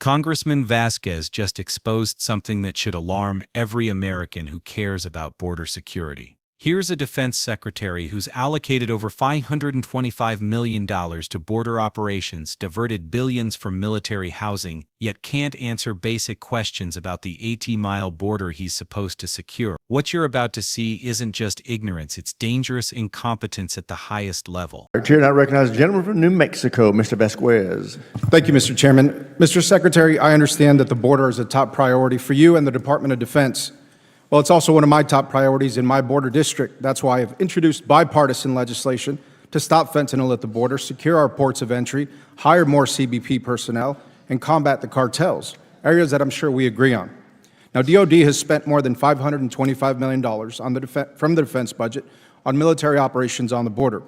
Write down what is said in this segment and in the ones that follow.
Congressman Vasquez just exposed something that should alarm every American who cares about border security. Here's a defense secretary who's allocated over $525 million to border operations, diverted billions from military housing, yet can't answer basic questions about the 80-mile border he's supposed to secure. What you're about to see isn't just ignorance, it's dangerous incompetence at the highest level. Chair now recognizes the gentleman from New Mexico, Mr. Vasquez. Thank you, Mr. Chairman. Mr. Secretary, I understand that the border is a top priority for you and the Department of Defense. Well, it's also one of my top priorities in my border district. That's why I've introduced bipartisan legislation to stop fentanyl at the border, secure our ports of entry, hire more CBP personnel, and combat the cartels, areas that I'm sure we agree on. Now, DOD has spent more than $525 million from the defense budget on military operations on the border.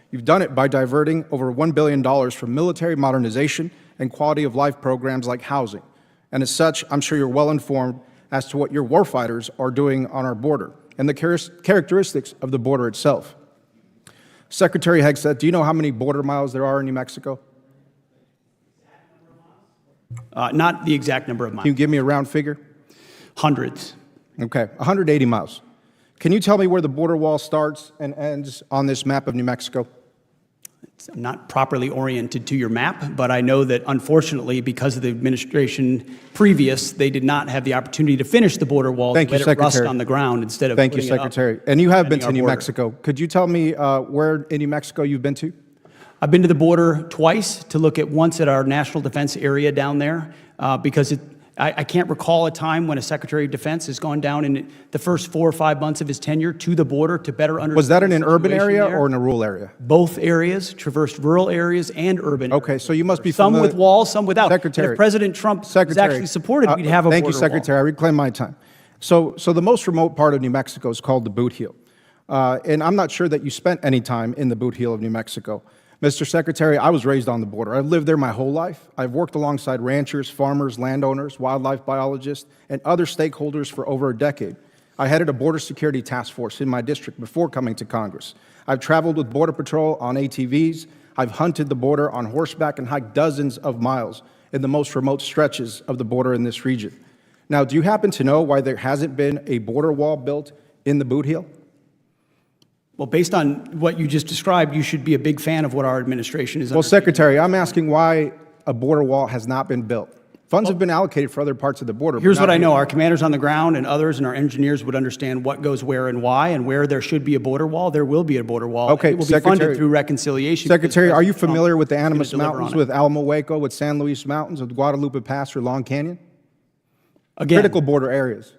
You've done it by diverting over $1 billion from military modernization and quality of life programs like housing. And as such, I'm sure you're well informed as to what your warfighters are doing on our border and the characteristics of the border itself. Secretary Hegseth, do you know how many border miles there are in New Mexico? Not the exact number of miles. Can you give me a round figure? Hundreds. Okay, 180 miles. Can you tell me where the border wall starts and ends on this map of New Mexico? I'm not properly oriented to your map, but I know that unfortunately, because of the administration previous, they did not have the opportunity to finish the border wall. Thank you, let it rust Secretary. on the ground instead of Thank you, putting it up, Secretary. And you have been to defending New our border. Mexico. Could you tell me where in New Mexico you've been to? I've been to the border twice to look at once at our national defense area down there because I can't recall a time when a Secretary of Defense has gone down in the first 4 or 5 months of his tenure to the border to better understand. Was that in the an urban situation area there. or in a rural area? Both areas, traversed rural areas and urban areas. Okay, so you must be Some familiar. with walls, some without. Secretary. And if President Trump was Secretary, actually supported, we'd have a thank border you, Secretary. I reclaim my time. So the most remote part of New Mexico is called the Boot Heel. And I'm not sure that you spent any time in the Boot Heel of New Mexico. Mr. Secretary, I was raised on the border. I've lived there my whole life. I've worked alongside ranchers, farmers, landowners, wildlife biologists, and other stakeholders for over a decade. I headed a border security task force in my district before coming to Congress. I've traveled with Border Patrol on ATVs. I've hunted the border on horseback and hiked dozens of miles in the most remote stretches of the border in this region. Now, do you happen to know why there hasn't been a border wall built in the Boot Heel? Well, based on what you just described, you should be a big fan of what our administration is Well, Secretary, I'm asking why a border wall has not been built. Funds have been allocated for other parts of the border. Here's what I know. Our commanders on the ground and others and our engineers would understand what goes where and why, and where there should be a border wall, there will be a border wall. Okay, it will be Secretary, funded through reconciliation. Secretary, are you President Trump familiar with the is gonna Animas deliver Mountains, on it. with Alamo Hueco, with San Luis Mountains, with Guadalupe Pass or Long Canyon? Again, Critical border areas.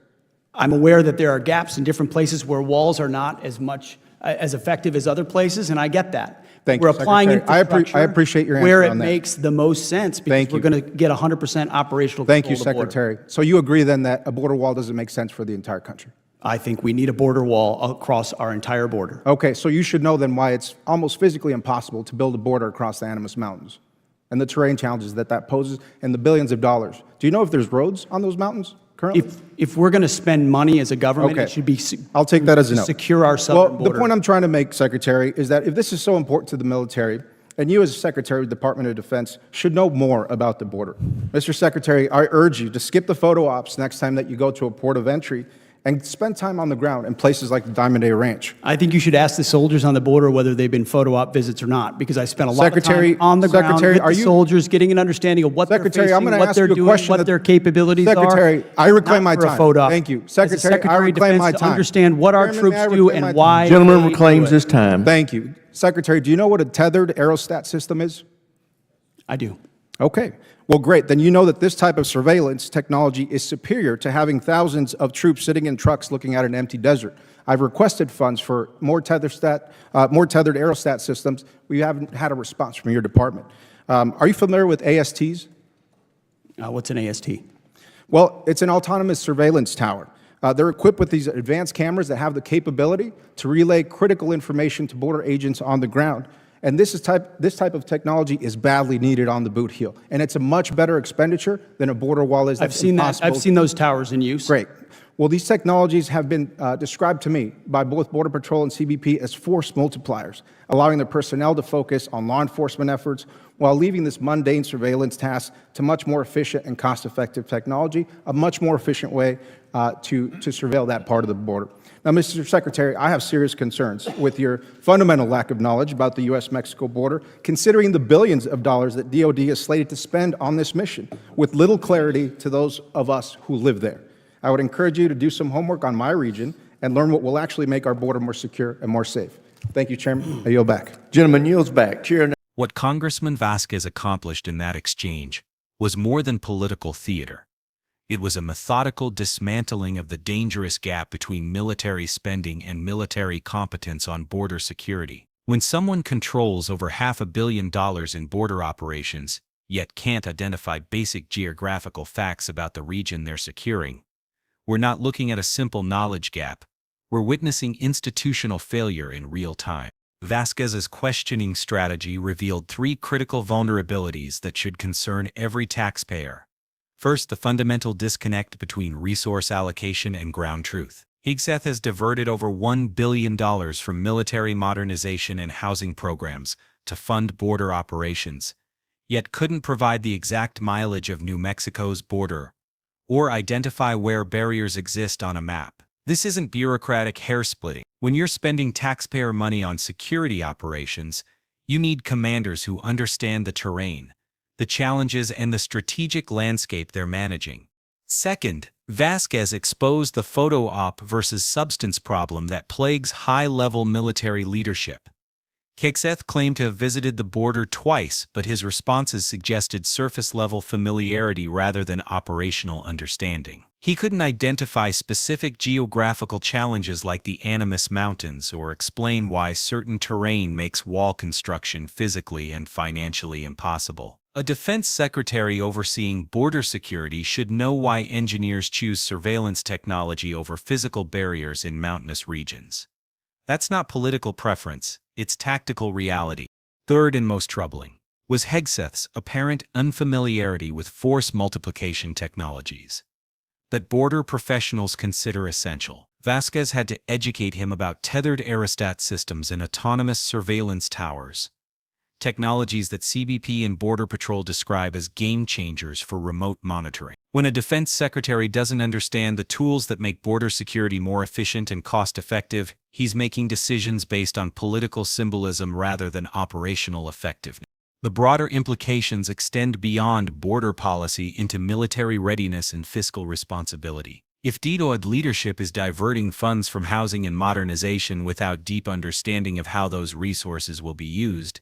I'm aware that there are gaps in different places where walls are not as effective as other places, and I get that. Thank We're you, applying Secretary. infrastructure I appreciate your answer where it on that. makes the most sense because Thank we're you. going to get 100% operational Thank you, control of the border. Secretary. So you agree then that a border wall doesn't make sense for the entire country? I think we need a border wall across our entire border. Okay, so you should know then why it's almost physically impossible to build a border across the Animas Mountains and the terrain challenges that poses and the billions of dollars. Do you know if there's roads on those mountains currently? If we're going to spend money as a government, Okay. it should be I'll take that as a no. secure our southern Well, border. the point I'm trying to make, Secretary, is that if this is so important to the military, and you as Secretary of the Department of Defense should know more about the border. Mr. Secretary, I urge you to skip the photo ops next time that you go to a port of entry and spend time on the ground in places like the Diamond A Ranch. I think you should ask the soldiers on the border whether they've been photo op visits or not, because I spent a lot Secretary- of time on the ground Secretary, with are the you- soldiers, getting an understanding of what Secretary, they're I'm facing, gonna what ask they're you a doing, question what that- their capabilities are. Secretary, I reclaim my not for a time. photo op. Thank you. As a Secretary, I Secretary of reclaim Defense my to time. understand what our Chairman, troops may I do reclaim and my why. time? Gentleman they reclaims do it. his time. Thank you. Secretary, do you know what a tethered aerostat system is? I do. Okay. Well, great. Then you know that this type of surveillance technology is superior to having thousands of troops sitting in trucks looking at an empty desert. I've requested funds for more tethered aerostat systems. We haven't had a response from your department. Are you familiar with ASTs? What's an AST? Well, it's an autonomous surveillance tower. They're equipped with these advanced cameras that have the capability to relay critical information to border agents on the ground. And this type of technology is badly needed on the Boot Heel. And it's a much better expenditure than a border wall is. I've seen that. I've seen those towers in use. Great. Well, these technologies have been described to me by both Border Patrol and CBP as force multipliers, allowing their personnel to focus on law enforcement efforts while leaving this mundane surveillance task to much more efficient and cost-effective technology, a much more efficient way to surveil that part of the border. Now, Mr. Secretary, I have serious concerns with your fundamental lack of knowledge about the U.S.-Mexico border, considering the billions of dollars that DOD is slated to spend on this mission, with little clarity to those of us who live there. I would encourage you to do some homework on my region and learn what will actually make our border more secure and more safe. Thank you, Chairman. I yield back. Gentleman yields back. Chair. What Congressman Vasquez accomplished in that exchange was more than political theater. It was a methodical dismantling of the dangerous gap between military spending and military competence on border security. When someone controls over $500 million in border operations, yet can't identify basic geographical facts about the region they're securing, we're not looking at a simple knowledge gap. We're witnessing institutional failure in real time. Vasquez's questioning strategy revealed three critical vulnerabilities that should concern every taxpayer. First, the fundamental disconnect between resource allocation and ground truth. Hegseth has diverted over $1 billion from military modernization and housing programs to fund border operations, yet couldn't provide the exact mileage of New Mexico's border or identify where barriers exist on a map. This isn't bureaucratic hair-splitting. When you're spending taxpayer money on security operations, you need commanders who understand the terrain, the challenges, and the strategic landscape they're managing. Second, Vasquez exposed the photo op versus substance problem that plagues high-level military leadership. Hegseth claimed to have visited the border twice, but his responses suggested surface-level familiarity rather than operational understanding. He couldn't identify specific geographical challenges like the Animas Mountains or explain why certain terrain makes wall construction physically and financially impossible. A defense secretary overseeing border security should know why engineers choose surveillance technology over physical barriers in mountainous regions. That's not political preference, it's tactical reality. Third and most troubling was Hegseth's apparent unfamiliarity with force multiplication technologies that border professionals consider essential. Vasquez had to educate him about tethered aerostat systems and autonomous surveillance towers, technologies that CBP and Border Patrol describe as game changers for remote monitoring. When a defense secretary doesn't understand the tools that make border security more efficient and cost-effective, he's making decisions based on political symbolism rather than operational effectiveness. The broader implications extend beyond border policy into military readiness and fiscal responsibility. If DOD leadership is diverting funds from housing and modernization without deep understanding of how those resources will be used,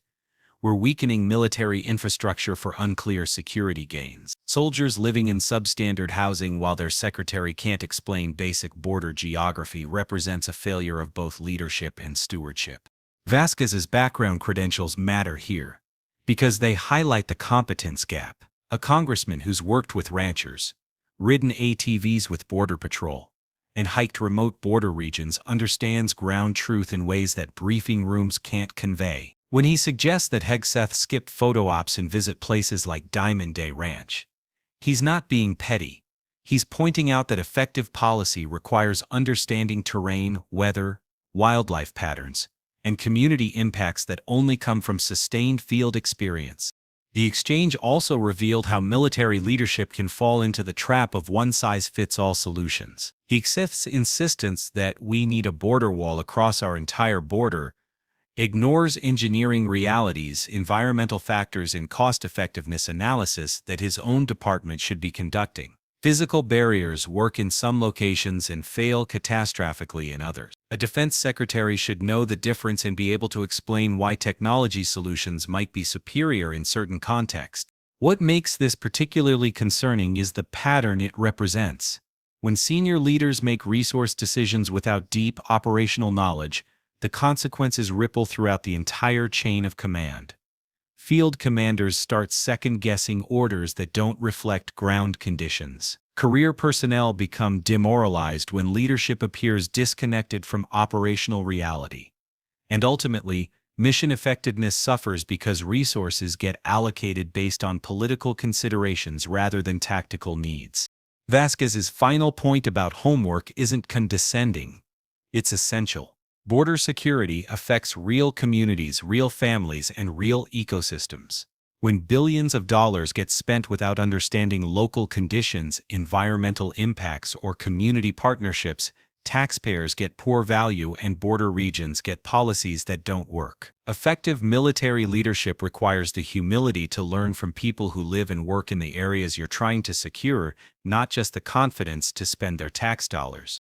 we're weakening military infrastructure for unclear security gains. Soldiers living in substandard housing while their secretary can't explain basic border geography represents a failure of both leadership and stewardship. Vasquez's background credentials matter here because they highlight the competence gap. A congressman who's worked with ranchers, ridden ATVs with Border Patrol, and hiked remote border regions understands ground truth in ways that briefing rooms can't convey. When he suggests that Hegseth skip photo ops and visit places like Diamond Day Ranch, he's not being petty. He's pointing out that effective policy requires understanding terrain, weather, wildlife patterns, and community impacts that only come from sustained field experience. The exchange also revealed how military leadership can fall into the trap of one-size-fits-all solutions. Hegseth's insistence that we need a border wall across our entire border ignores engineering realities, environmental factors, and cost-effectiveness analysis that his own department should be conducting. Physical barriers work in some locations and fail catastrophically in others. A defense secretary should know the difference and be able to explain why technology solutions might be superior in certain contexts. What makes this particularly concerning is the pattern it represents. When senior leaders make resource decisions without deep operational knowledge, the consequences ripple throughout the entire chain of command. Field commanders start second-guessing orders that don't reflect ground conditions. Career personnel become demoralized when leadership appears disconnected from operational reality. And ultimately, mission effectiveness suffers because resources get allocated based on political considerations rather than tactical needs. Vasquez's final point about homework isn't condescending. It's essential. Border security affects real communities, real families, and real ecosystems. When billions of dollars get spent without understanding local conditions, environmental impacts, or community partnerships, taxpayers get poor value and border regions get policies that don't work. Effective military leadership requires the humility to learn from people who live and work in the areas you're trying to secure, not just the confidence to spend their tax dollars.